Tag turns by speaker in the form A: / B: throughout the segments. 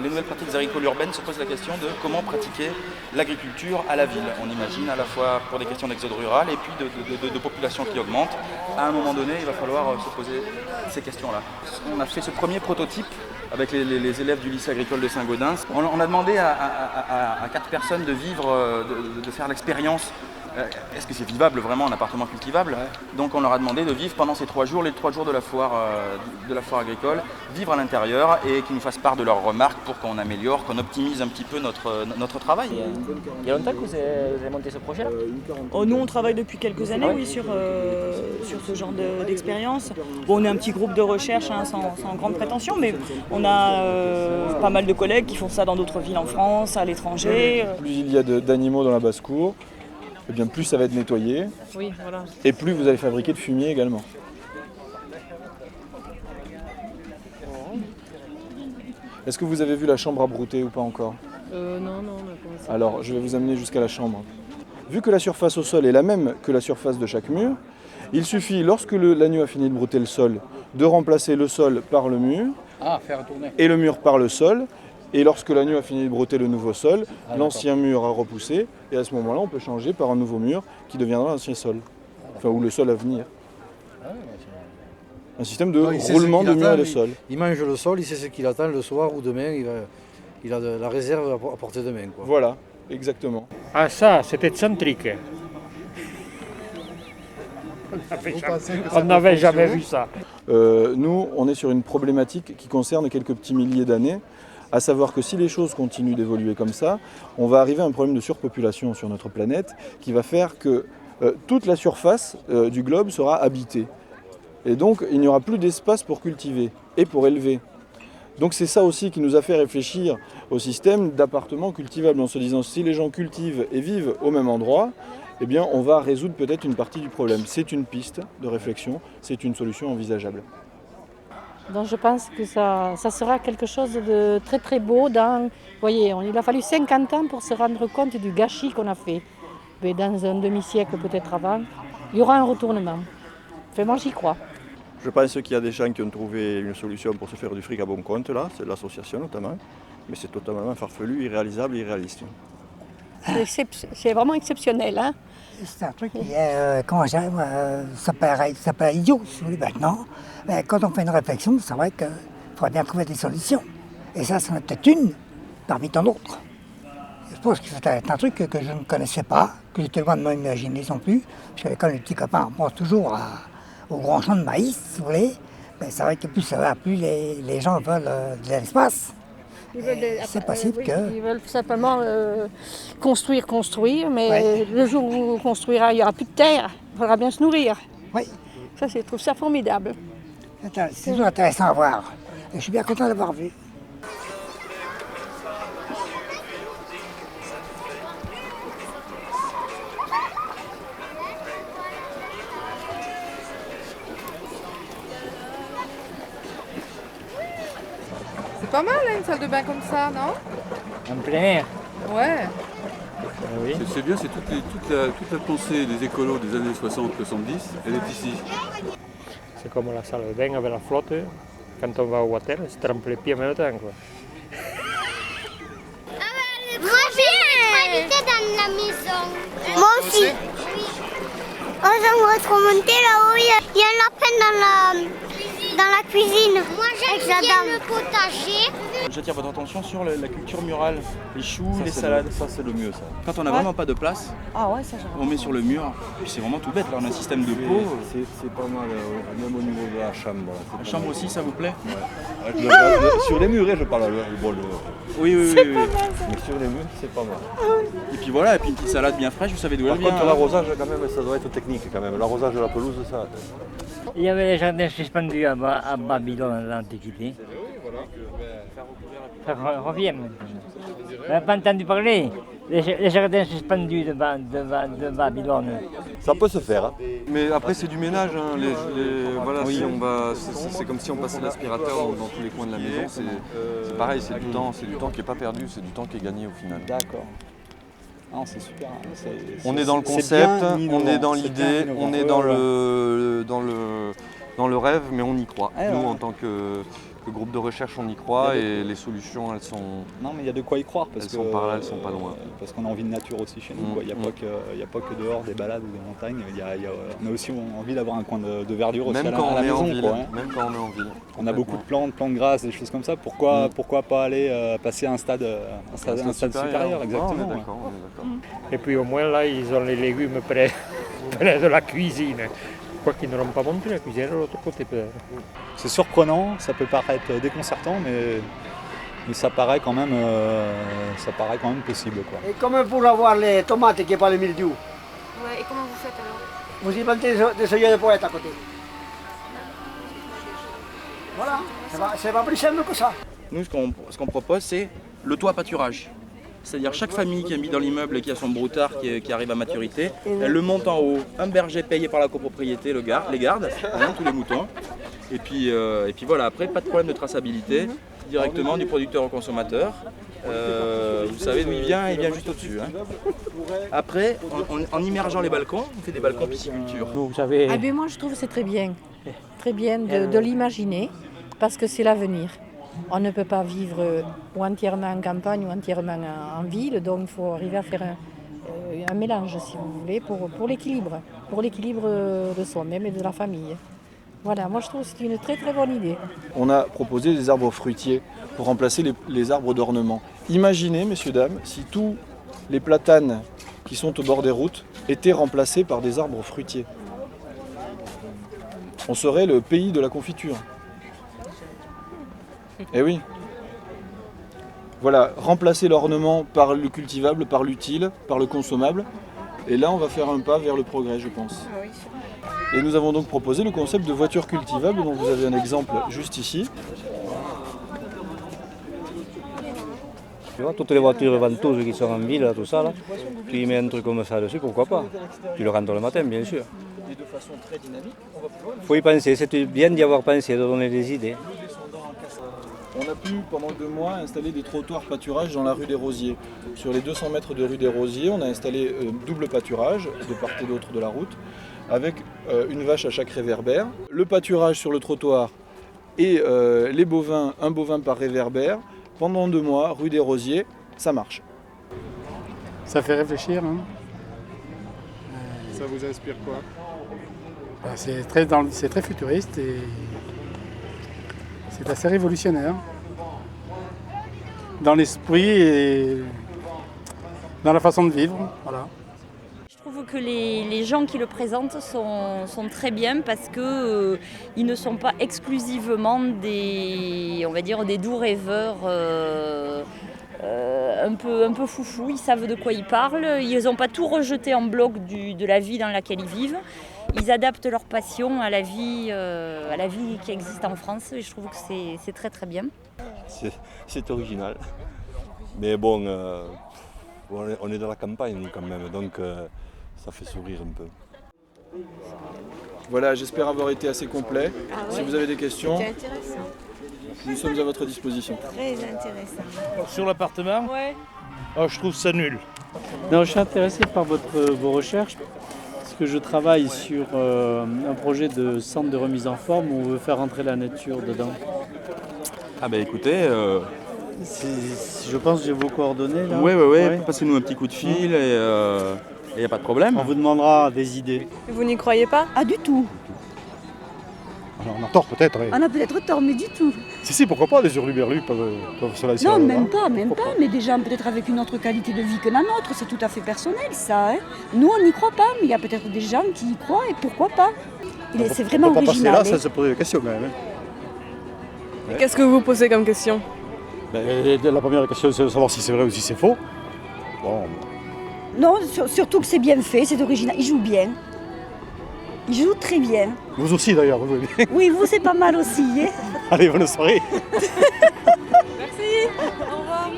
A: les nouvelles pratiques agricoles urbaines se posent la question de comment pratiquer l'agriculture à la ville. On imagine à la fois pour des questions d'exode rural et puis de population qui augmente. À un moment donné, il va falloir se poser ces questions-là. On a fait ce premier prototype avec les élèves du lycée agricole de Saint-Gaudens. On a demandé à 4 personnes de vivre, de faire l'expérience. Est-ce que c'est vivable vraiment un appartement cultivable? Donc on leur a demandé de vivre pendant ces 3 jours, les 3 jours de la foire agricole, vivre à l'intérieur et qu'ils nous fassent part de leurs remarques pour qu'on améliore, qu'on optimise un petit peu notre travail.
B: Il y a longtemps que vous avez monté ce projet-là?
C: Nous, on travaille depuis quelques années, oui, sur ce genre d'expérience. Bon, on est un petit groupe de recherche, hein, sans grande prétention, mais on a pas mal de collègues qui font ça dans d'autres villes en France, à l'étranger.
D: Plus il y a d'animaux dans la basse-cour, eh bien plus ça va être nettoyé,
C: Oui, voilà.
D: et plus vous allez fabriquer de fumier également. Est-ce que vous avez vu la chambre à brouter ou pas encore?
C: Non, on a
D: Alors, je vais vous amener jusqu'à la chambre. Vu que la surface au sol est la même que la surface de chaque mur, il suffit, lorsque l'agneau a fini de brouter le sol, de remplacer le sol par le mur, et le mur par le sol. Et lorsque l'agneau a fini de brouter le nouveau sol, l'ancien mur a repoussé, et à ce moment-là, on peut changer par un nouveau mur qui deviendra l'ancien sol, enfin, ou le sol à venir. Un système de roulement de mur et de sol.
E: Il mange le sol, il sait ce qu'il attend le soir ou demain, il a de la réserve à portée de main, quoi.
D: Voilà, exactement.
F: Ah ça, c'est excentrique. On n'avait jamais vu ça.
D: Nous, on est sur une problématique qui concerne quelques petits milliers d'années, à savoir que si les choses continuent d'évoluer comme ça, on va arriver à un problème de surpopulation sur notre planète qui va faire que toute la surface du globe sera habitée. Et donc, il n'y aura plus d'espace pour cultiver et pour élever. Donc c'est ça aussi qui nous a fait réfléchir au système d'appartements cultivables, en se disant si les gens cultivent et vivent au même endroit, eh bien on va résoudre peut-être une partie du problème. C'est une piste de réflexion, c'est une solution envisageable.
G: Donc je pense que ça sera quelque chose de très très beau. Vous voyez, il a fallu 50 ans pour se rendre compte du gâchis qu'on a fait. Mais dans un demi-siècle peut-être avant, il y aura un retournement. Enfin, moi j'y crois.
H: Je pense qu'il y a des gens qui ont trouvé une solution pour se faire du fric à bon compte, là, c'est l'association notamment, mais c'est totalement farfelu, irréalisable, irréaliste.
I: C'est vraiment exceptionnel, hein.
J: C'est un truc qui est, ça paraît idiot, si vous voulez, maintenant. Mais quand on fait une réflexion, c'est vrai qu'il faudrait bien trouver des solutions. Et ça, c'en est peut-être une parmi tant d'autres. Je pense que c'est un truc que je ne connaissais pas, que j'étais loin de m'imaginer non plus. Parce que quand les petits copains, on pense toujours au grand champ de maïs, si vous voulez. Ben, c'est vrai que plus ça va, plus les gens veulent de l'espace. C'est possible que...
I: Ils veulent simplement construire, mais le jour où on construira, il n'y aura plus de terre, il faudra bien se nourrir.
J: Oui.
I: Ça, je trouve ça formidable.
J: C'est toujours intéressant à voir. Et je suis bien content d'avoir vu.
K: C'est pas mal, hein, une salle de bain comme ça, non?
F: En plein air.
K: Ouais.
F: Oui.
L: C'est bien, c'est toute la pensée des écolos des années 60-70, elle est ici.
F: C'est comme la salle de bain avec la flotte. Quand on va au water, on se trempe les pieds en même temps, quoi.
M: Moi, j'ai habité dans la maison. Moi aussi. J'aimerais trop monter là-haut. Il y a un lapin dans la cuisine. Moi, j'aime bien le potager.
A: J'attire votre attention sur la culture murale, les choux, les salades.
H: Ça, c'est le mieux, ça.
A: Quand on n'a vraiment pas de place, on met sur le mur. Puis c'est vraiment tout bête, là, on a un système de pot.
H: C'est pas mal, même au niveau de la chambre.
A: La chambre aussi, ça vous plaît?
H: Ouais. Sur les murs, je parle.
A: Oui.
H: Mais sur les murs, c'est pas mal.
A: Et puis voilà, et puis une petite salade bien fraîche, vous savez d'où elle vient.
H: Par contre, l'arrosage, quand même, ça doit être technique, quand même. L'arrosage de la pelouse, ça...
B: Il y avait les jardins suspendus à Babylone dans l'Antiquité. Ça revient maintenant. On n'a pas entendu parler des jardins suspendus de Babylone.
H: Ça peut se faire. Hein.
L: Mais après c'est du ménage, hein. Voilà, oui. C'est comme si on passait l'aspirateur dans tous les coins de la maison. C'est pareil, c'est du temps qui n'est pas perdu, c'est du temps qui est gagné au final.
D: D'accord. C'est super.
H: On est dans le concept, on est dans l'idée, on est dans le rêve, mais on y croit. Nous, en tant que
L: Le groupe de recherche, on y croit et les solutions, elles sont...
N: Non, mais il y a de quoi y croire parce
L: elles sont par là, elles sont pas loin.
N: Parce qu'on a envie de nature aussi chez nous. Il n'y a pas que dehors des balades ou des montagnes. On a aussi envie d'avoir un coin de verdure aussi
L: même
N: à
L: quand
N: la
L: on est
N: maison.
L: en ville,
N: Quoi, hein.
L: Même quand on est en ville.
N: On a beaucoup de plantes grasses, des choses comme ça. Pourquoi pas aller passer à un stade supérieur exactement.
L: On est d'accord.
F: Et puis au moins là, ils ont les légumes près de la cuisine. Quoi qu'ils ne l'ont pas montré, la cuisine est de l'autre côté peut-être.
N: C'est surprenant, ça peut paraître déconcertant, mais ça paraît quand même possible. Quoi.
O: Et comment pour avoir les tomates qui n'est pas le mildiou?
P: Ouais, et comment vous faites alors?
O: Vous y mettez des œillets de poète à côté. Voilà, c'est pas plus simple que ça.
A: Nous, ce qu'on propose, c'est le toit pâturage. C'est-à-dire chaque famille qui habite dans l'immeuble et qui a son broutard qui arrive à maturité, elle le monte en haut, un berger payé par la copropriété les garde, tous les moutons. Et puis voilà, après pas de problème de traçabilité, directement du producteur au consommateur. Vous savez d'où il vient juste au-dessus. Hein. Après, en immergeant les balcons, on fait des balcons pisciculture.
F: Vous savez...
G: Ah ben moi je trouve que c'est très bien de l'imaginer, parce que c'est l'avenir. On ne peut pas vivre ou entièrement en campagne ou entièrement en ville, donc il faut arriver à faire un mélange, si vous voulez, pour l'équilibre de soi-même et de la famille. Voilà, moi je trouve que c'est une très très bonne idée.
D: On a proposé des arbres fruitiers pour remplacer les arbres d'ornement. Imaginez, messieurs, dames, si tous les platanes qui sont au bord des routes étaient remplacés par des arbres fruitiers. On serait le pays de la confiture. Eh oui. Voilà, remplacer l'ornement par le cultivable, par l'utile, par le consommable. Et là, on va faire un pas vers le progrès, je pense. Et nous avons donc proposé le concept de voiture cultivable, dont vous avez un exemple juste ici.
Q: Tu vois, toutes les voitures ventouses qui sont en ville, tout ça, là, tu y mets un truc comme ça dessus, pourquoi pas? Tu le rentres le matin, bien sûr.
D: Et de façon très dynamique, on va pouvoir...
Q: Il faut y penser, c'est bien d'y avoir pensé, de donner des idées.
D: On a pu, pendant 2 mois, installer des trottoirs pâturage dans la rue des Rosiers. Sur les 200 mètres de rue des Rosiers, on a installé double pâturage, de part et d'autre de la route, avec une vache à chaque réverbère. Le pâturage sur le trottoir et les bovins, un bovin par réverbère. Pendant 2 mois, rue des Rosiers, ça marche.
R: Ça fait réfléchir. Hein.
S: Ça vous inspire quoi?
R: C'est très futuriste et c'est assez révolutionnaire. Dans l'esprit et dans la façon de vivre. Voilà.
T: Je trouve que les gens qui le présentent sont très bien parce que ils ne sont pas exclusivement des doux rêveurs un peu foufou. Ils savent de quoi ils parlent. Ils n'ont pas tout rejeté en bloc de la vie dans laquelle ils vivent. Ils adaptent leur passion à la vie qui existe en France et je trouve que c'est très très bien.
U: C'est original. Mais bon, on est dans la campagne quand même, donc ça fait sourire un peu.
D: Voilà, j'espère avoir été assez complet. Si vous avez des questions, nous sommes à votre disposition.
P: Très intéressant.
V: Sur l'appartement, je trouve ça nul.
W: Non, je suis intéressé par vos recherches. Que je travaille sur un projet de centre de remise en forme où on veut faire rentrer la nature dedans.
A: Ah ben écoutez...
W: Je pense que j'ai vos coordonnées là.
A: Oui, passez-nous un petit coup de fil et il n'y a pas de problème.
W: On vous demandera des idées.
P: Vous n'y croyez pas?
X: Ah du tout.
S: Alors, on a tort peut-être.
X: On a peut-être tort, mais du tout.
S: Si, pourquoi pas, les hurluberlus peuvent se laisser.
X: Non, même pas, mais des gens peut-être avec une autre qualité de vie que la nôtre, c'est tout à fait personnel ça. Hein. Nous on n'y croit pas, mais il y a peut-être des gens qui y croient et pourquoi pas. C'est vraiment original.
S: On peut pas passer là, ça se pose des questions quand même.
P: Ouais. Qu'est-ce que vous posez comme question?
S: La première question c'est de savoir si c'est vrai ou si c'est faux. Bon.
X: Non, surtout que c'est bien fait, c'est original, il joue bien. Il joue très bien.
S: Vous aussi d'ailleurs, vous jouez bien.
X: Oui, vous c'est pas mal aussi. Hein.
S: Allez, bonne soirée.
P: Merci, au revoir.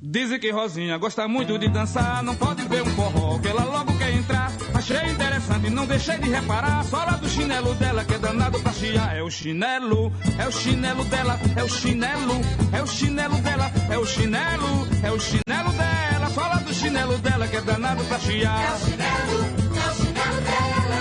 Y: Dizem que Rosinha gosta muito de dançar, não pode ver um forró que ela logo quer entrar.
C: Achei interessante, não deixei de reparar a sola do chinelo dela que é danado pra chiar. É o chinelo dela, é o chinelo, é o chinelo dela, é o chinelo dela, a sola do chinelo dela que é danado pra chiar. É o chinelo dela, é o chinelo dela,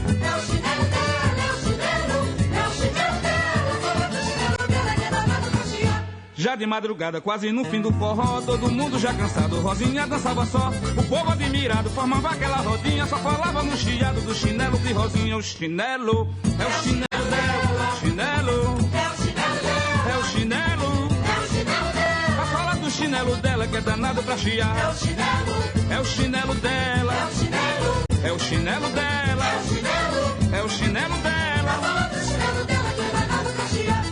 C: é o chinelo dela, é o chinelo dela, a sola do chinelo dela que é danado pra chiar. Já de madrugada, quase no fim do forró, todo mundo já cansado, Rosinha dançava só. O povo admirado formava aquela rodinha, só falava no chiado do chinelo de Rosinha. O chinelo, é o chinelo dela, chinelo, é o chinelo dela, é o chinelo, é o chinelo dela, a sola do chinelo dela que é danado pra chiar. É o chinelo dela, é o chinelo, é o chinelo dela, é o chinelo, é o chinelo dela, a sola do chinelo dela que é danado pra chiar.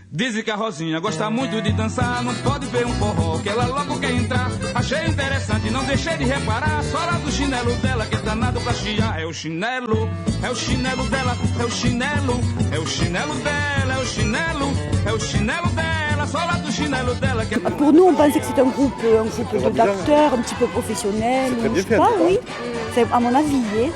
C: Dizem que a Rosinha gosta muito de dançar, não pode ver um forró que ela logo quer entrar. Achei interessante, não deixei de reparar a sola do chinelo dela que é danado pra chiar. É o chinelo dela, é o chinelo, é o chinelo dela, é o chinelo dela, a sola do chinelo dela que é danado.
X: Pour nous, on pensait que c'était un groupe d'acteurs un petit peu professionnels, je sais pas, oui. C'est à mon avis.